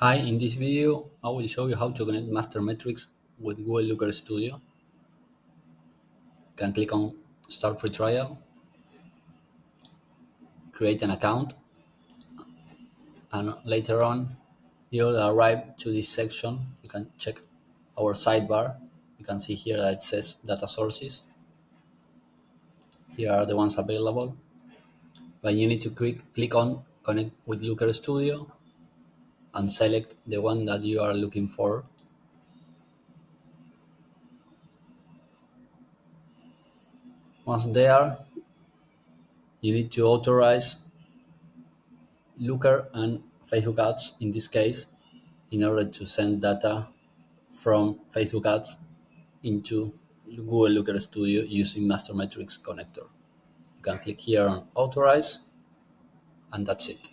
Hi, in this video, I will show you how to connect Master Metrics with Google Looker Studio. You can click on Start Free Trial, create an account, and later on, you'll arrive to this section. You can check our sidebar. You can see here that it says Data Sources. Here are the ones available. But you need to click on Connect with Looker Studio and select the one that you are looking for. Once there, you need to authorize Looker and Facebook ads in this case in order to send data from Facebook ads into Google Looker Studio using Master Metrics connector. You can click here on authorize and that's it.